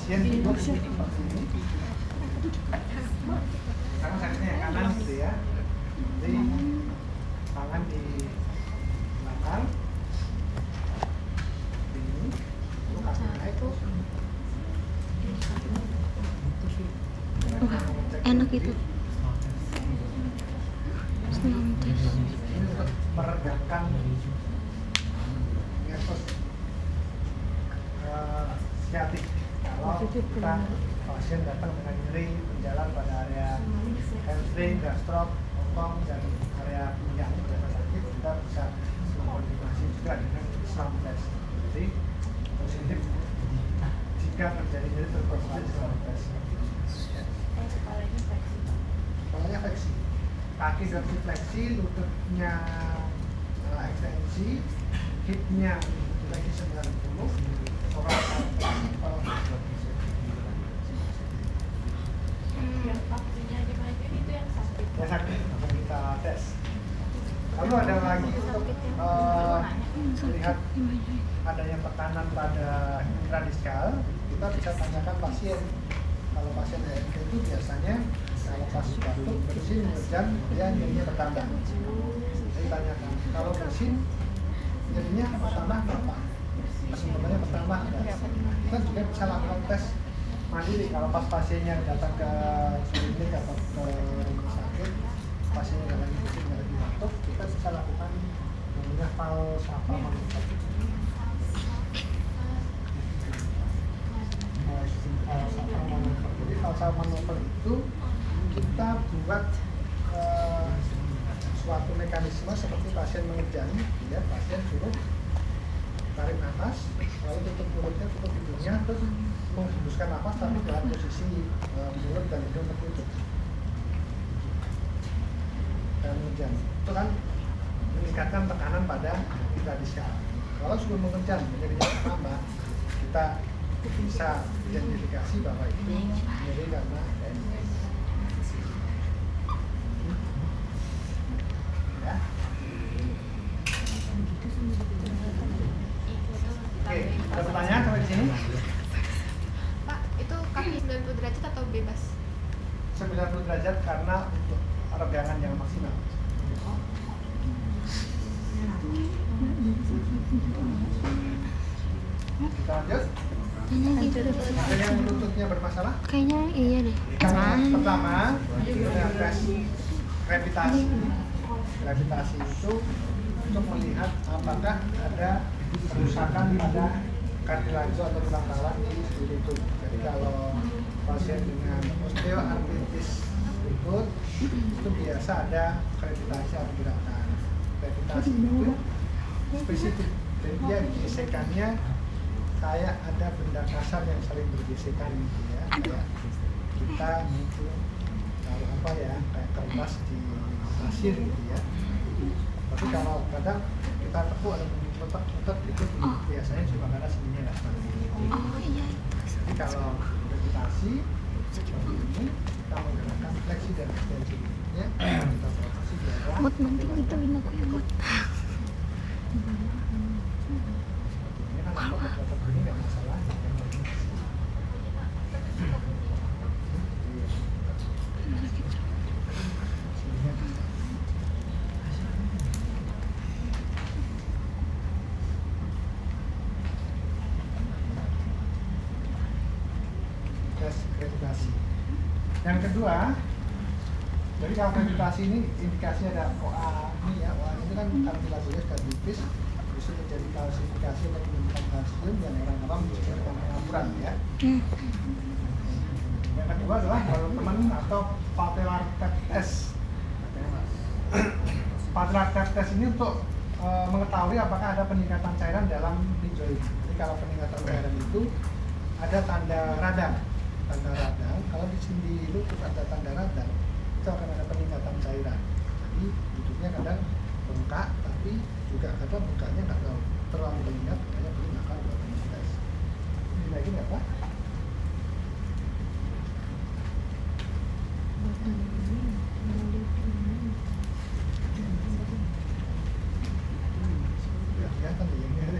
pasien duduk seperti ini. Sekarang sakitnya yang kanan gitu ya. Jadi tangan di belakang. Ini, lu kaki naik. Wah, enak itu. Senam tes. Ini untuk meregangkan nervus sciatic. Kalau kita pasien datang dengan nyeri berjalan pada area hamstring, gastrok, bokong, dan area pinggang berasa sakit, kita bisa mengkonfirmasi juga dengan senam tes. Jadi positif jika terjadi nyeri terkonfirmasi senam tes. Kepalanya fleksi, kaki dorsifleksi, lututnya ekstensi, hipnya fleksi 90, thorax yang vaksinnya dimana itu yang sakit. yang sakit akan kita tes. Lalu ada lagi untuk melihat adanya tekanan pada intradiskal, kita bisa tanyakan pasien. Kalau pasien EMT itu biasanya kalau pas batuk, bersin, hujan, dia nyerinya bertambah. Saya tanyakan, kalau bersin nyerinya bertambah berapa? Kesemuanya bertambah. Kita juga bisa lakukan tes mandiri. Kalau pas pasiennya datang ke klinik atau ke rumah sakit, pasiennya nggak lagi bersin, nggak lagi batuk, kita bisa lakukan namanya falsafah manuver. Jadi falsafah manuver itu kita buat suatu mekanisme seperti pasien mengejan, ya, pasien suruh tarik nafas, lalu tutup mulutnya, tutup hidungnya, terus menghembuskan nafas tapi dalam posisi mulut dan hidung tertutup. Dan mengejan itu kan meningkatkan tekanan pada intradiskal. Kalau sudah mengejan nyerinya bertambah, kita bisa identifikasi bahwa itu nyeri karena EMT. Ya. Oke, ada pertanyaan sampai di sini? Pak, itu kaki 90 derajat atau bebas? 90 derajat karena untuk regangan yang maksimal. Kita lanjut. Ada yang lututnya bermasalah? Kayaknya iya deh. Pertama, kita tes gravitasi. Gravitasi itu untuk melihat apakah ada kerusakan pada kartilage atau tulang rawan di lutut. Jadi kalau pasien dengan osteoartritis lutut itu biasa ada gravitasi atau gerakan. Gravitasi itu spesifik, jadi dia gesekannya kayak ada benda kasar yang saling bergesekan gitu ya. Kayak kita itu kalau apa ya, kayak kertas di pasir gitu ya. Tapi kalau kadang kita tekuk atau letak itu biasanya cuma karena sininya nggak stabil. Oh iya. Jadi kalau gravitasi seperti ini, kita menggunakan fleksi dan ekstensi ya. Kita rotasi darah. Mut nanti gituin aku ya mut. Ini kan otot ini nggak masalah. Tes gravitasi. Yang kedua, jadi kalau gravitasi ini indikasi ada OA ini ya, OA ini kan kartilagesius carditis, bisa terjadi kalsifikasi untuk menurunkan kalsium yang orang awam disebut dengan pengampuran ya. Yang kedua adalah teman atau patellar tap test. Patellar tap test ini untuk mengetahui apakah ada peningkatan cairan dalam pinjoid. Jadi kalau peningkatan cairan itu ada tanda radang. Tanda radang, kalau di sendi lutut ada tanda radang, itu akan ada peningkatan cairan. Jadi hidupnya kadang bengkak, tapi juga kadang bengkaknya nggak terlalu terlihat, makanya perlu makan buat tes. Ini lagi nggak Pak? Ya, kelihatan ya, ini.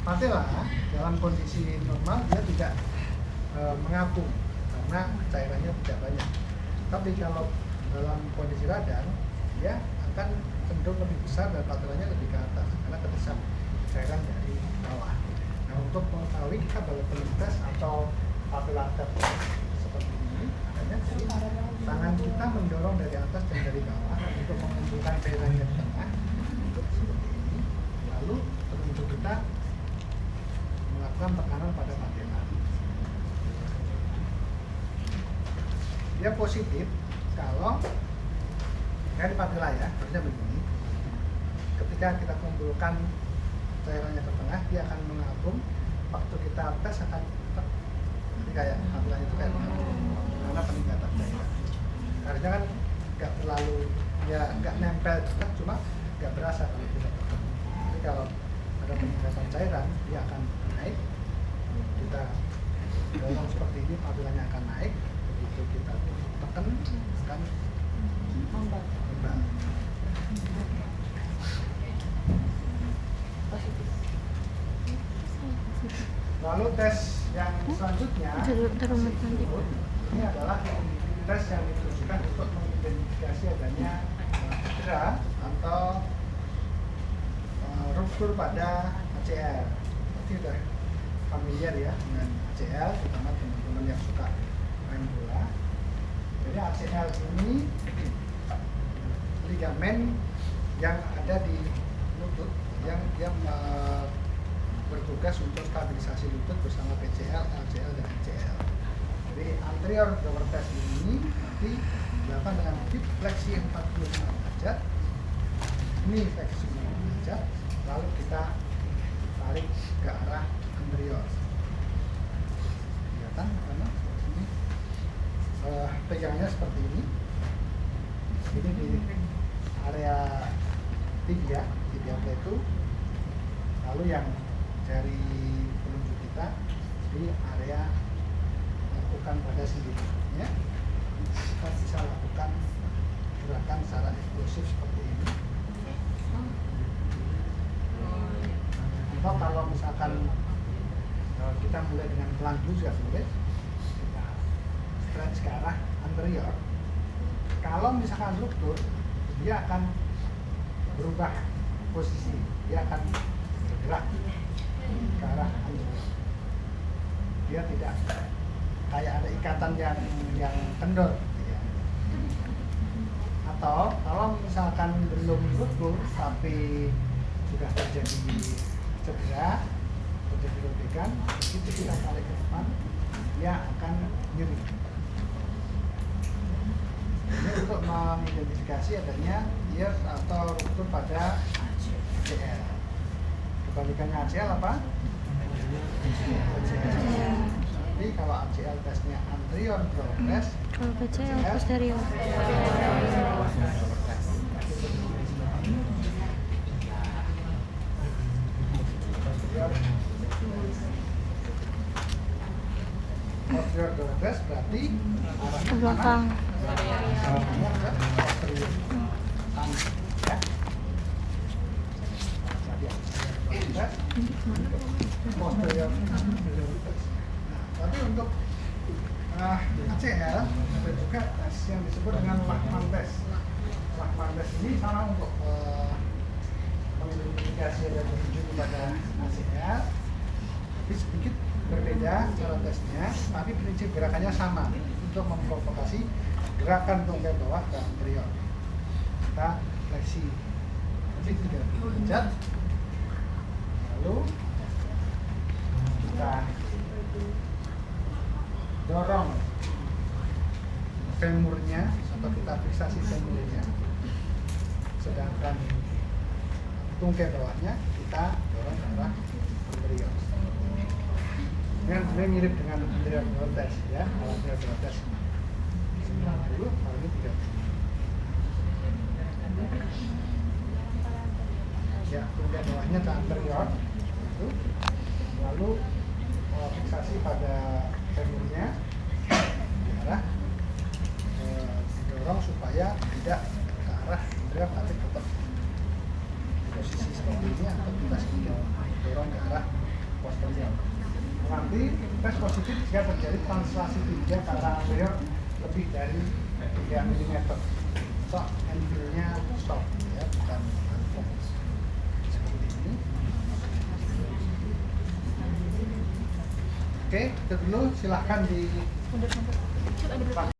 patella dalam kondisi normal dia tidak mengapung karena cairannya tidak banyak. Tapi kalau dalam kondisi radang dia akan cenderung lebih besar dan patellanya lebih ke atas karena kedesak cairan dari bawah. Nah, untuk mengetahui kita perlu tes atau patella tap seperti ini, adanya jadi tangan kita mendorong dari atas dan dari bawah untuk mengumpulkan cairannya di tengah, untuk seperti ini. Lalu penunjuk kita melakukan tekanan pada patella. Dia positif kalau dari patella ya, harusnya begini. Ketika kita kumpulkan cairannya ke tengah, dia akan mengapung. Waktu kita tes akan tetap jadi kayak patella itu kayak mengapung karena peningkatan cairan. Harusnya kan nggak terlalu ya nggak nempel tetap, cuma nggak berasa kalau kita tekan. Jadi kalau ada peningkatan cairan, dia akan naik. Kita dorong seperti ini, patellanya akan naik. Begitu kita tekan akan membang. Lalu tes yang selanjutnya ini adalah tes yang ditujukan untuk mengidentifikasi adanya cedera atau ruptur pada ACL. Pasti sudah familiar ya dengan ACL, terutama teman-teman yang suka main bola. Jadi ACL ini ligamen yang ada di lutut yang dia bertugas untuk stabilisasi lutut bersama PCL, LCL, dan MCL. Jadi anterior dorsal ini nanti dilakukan dengan hip fleksi 45 derajat, knee fleksi 45 derajat, lalu kita tarik ke arah anterior. Kelihatan karena ini pegangnya seperti ini. Ini di area tibia itu, lalu yang dari penunjuk kita di area lakukan pada sendiri ya. Kita bisa lakukan gerakan secara eksplosif seperti ini. Atau kalau misalkan kita mulai dengan pelan dulu juga boleh. Kita stretch ke arah anterior. Kalau misalkan ruptur, dia akan berubah posisi, dia akan bergerak ke arah anterior. Dia tidak kayak ada ikatan yang kendor ya. Atau kalau misalkan belum ruptur tapi sudah terjadi cedera, terjadi robekan, itu kita tarik ke depan, dia akan nyeri. Ini untuk mengidentifikasi adanya tears atau ruptur pada ACL. Kebalikannya ACL apa? ACL. Tapi kalau ACL tesnya anterior progress, Kalau PCL posterior. Posterior progress berarti arah Ke belakang. arahnya ke posterior. Ya. Posterior. Tapi untuk ACL ada juga tes yang disebut dengan Lachman test. Lachman test ini sama untuk mengidentifikasi dan menuju kepada ACL, tapi sedikit berbeda cara tesnya, tapi prinsip gerakannya sama untuk memprovokasi gerakan tungkai bawah ke anterior. Kita fleksi 30 derajat, lalu kita dorong femurnya atau kita fiksasi femurnya, sedangkan tungkai bawahnya kita dorong ke arah anterior. Ini sebenarnya mirip dengan anterior dorsal ya, kalau anterior dorsal 90, kalau ini 30. Ya, tungkai bawahnya ke anterior, itu. Lalu fiksasi pada femurnya di arah didorong supaya tidak ke arah anterior, tapi tetap di posisi seperti ini atau kita sedikit dorong ke arah Nanti tes positif jika terjadi translasi tinja ke arah anterior lebih dari 3 mm. So, angle-nya stop, ya, bukan unfokus. Seperti ini. Oke, itu dulu. Silahkan di